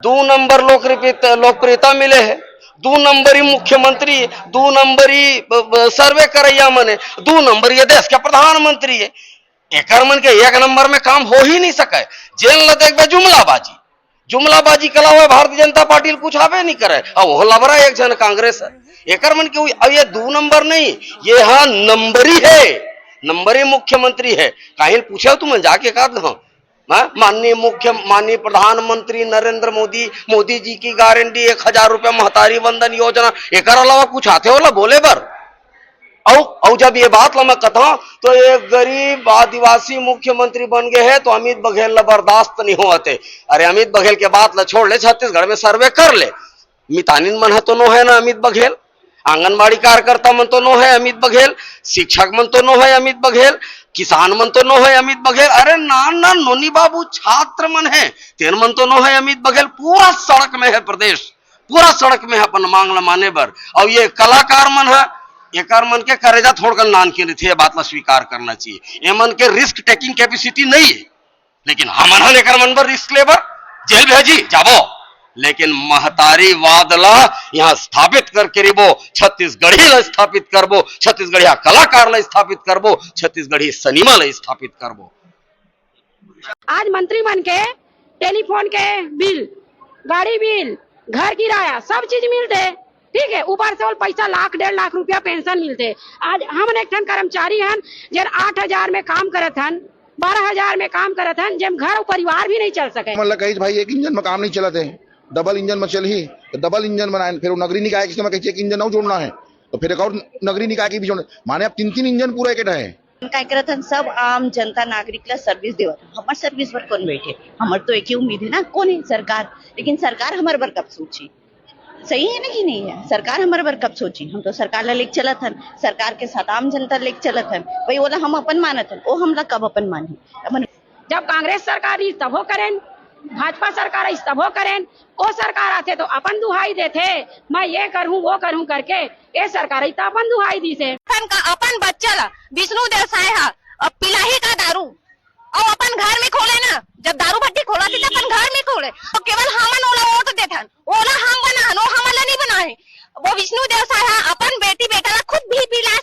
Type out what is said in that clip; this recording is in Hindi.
दो नंबर लोकप्रियता मिले है, दो नंबरी मुख्यमंत्री, दो नंबरी सर्वे करैया मने, दो नंबर ये देश के प्रधानमंत्री है। एक मन के एक नंबर में काम हो ही नहीं सके। जेल ल देख जुमलाबाजी, जुमलाबाजी कला हुआ भारतीय जनता पार्टी कुछ आवे नहीं करे। अब वो लबरा एक जन कांग्रेस है। एक मन के अब ये दो नंबर नहीं, ये हाँ नंबरी है, नंबरी मुख्यमंत्री है। कहीं पूछे तुम जाके कहा माननीय प्रधानमंत्री नरेंद्र मोदी जी की गारंटी 1000 रुपया महतारी वंदन योजना, एक अलावा कुछ आते होला बोले बर। और जब ये बात मैं कहता तो एक गरीब आदिवासी मुख्यमंत्री बन गए हैं तो अमित बघेल ला बर्दाश्त नहीं होते। अरे अमित बघेल के बात ला छोड़ ले, छत्तीसगढ़ में सर्वे कर ले। मितानिन मन है तो नो है ना अमित बघेल, आंगनबाड़ी कार्यकर्ता मन तो नो है अमित बघेल, शिक्षक मन तो नो है अमित बघेल, किसान मन तो नो है अमित बघेल। अरे ना नोनी बाबू छात्र मन है तेन मन तो नो है अमित बघेल। पूरा सड़क में है प्रदेश, पूरा सड़क में है अपन मांग ला माने बर। और ये कलाकार मन है, एक मन के करेजा छोड़कर नान के थे, बात ला स्वीकार करना चाहिए। ये मन के रिस्क टेकिंग कैपेसिटी नहीं है, लेकिन हमन लेकर मन पर रिस्क लेबर जेल भेजी जाबो, लेकिन महतारी वादला यहाँ स्थापित करके रिबो, छत्तीसगढ़ी ला स्थापित करबो, छत्तीसगढ़िया कलाकार ला स्थापित करबो, छत्तीसगढ़ी सिनेमा ला स्थापित करबो। आज मंत्री मन के टेलीफोन के बिल, गाड़ी बिल, घर किराया सब चीज मिलते, ठीक है। ऊपर से पैसा 1.5 लाख रुपया पेंशन मिलते। आज हम एक ठन कर्मचारी हन जन 8000 में काम करत हन, 12000 में काम करत हन, जब घर और परिवार भी नहीं चल सके। मतलब कही भाई एक इंजन में काम नहीं चलते, डबल इंजन में चल ही तो डबल इंजन बनाए, फिर नगरी निकाय किसी में एक इंजन और जोड़ना है तो फिर एक और नगरी निकाय की भी जोड़ना, माने अब 3 इंजन पूरा एक है। काय करत हन सब आम जनता नागरिक ला सर्विस देवत, हमार सर्विस पर कौन बैठे, हमार तो एक ही उम्मीद है ना कौन है सरकार, लेकिन सरकार हमारे बर कब सोची, सही है ना कि नहीं है। सरकार हमारे बर कब सोची, हम तो सरकार ला लेके चलत हन, सरकार के साथ आम जनता लेके चलत हन, भाई ओला हम अपन मानत हन, वो हमला कब अपन मानी। जब कांग्रेस सरकार आई तब हो करें, भाजपा सरकार आई तब हो करें, वो सरकार आते तो अपन दुहाई देते, मैं ये करूं वो करूं करके, ये सरकार आई तो अपन दुहाई दी से। अपन बच्चा ला विष्णु देव साय अब पिलाही का दारू और अपन घर में खोले ना, जब दारू भट्टी खोला थी तो अपन घर में खोले, तो केवल हमन ओला वोट देथन, ओला हम बनाहन, वो हमन ला नहीं बनाए। वो विष्णु देव साय अपन बेटी बेटा ला खुद भी पिला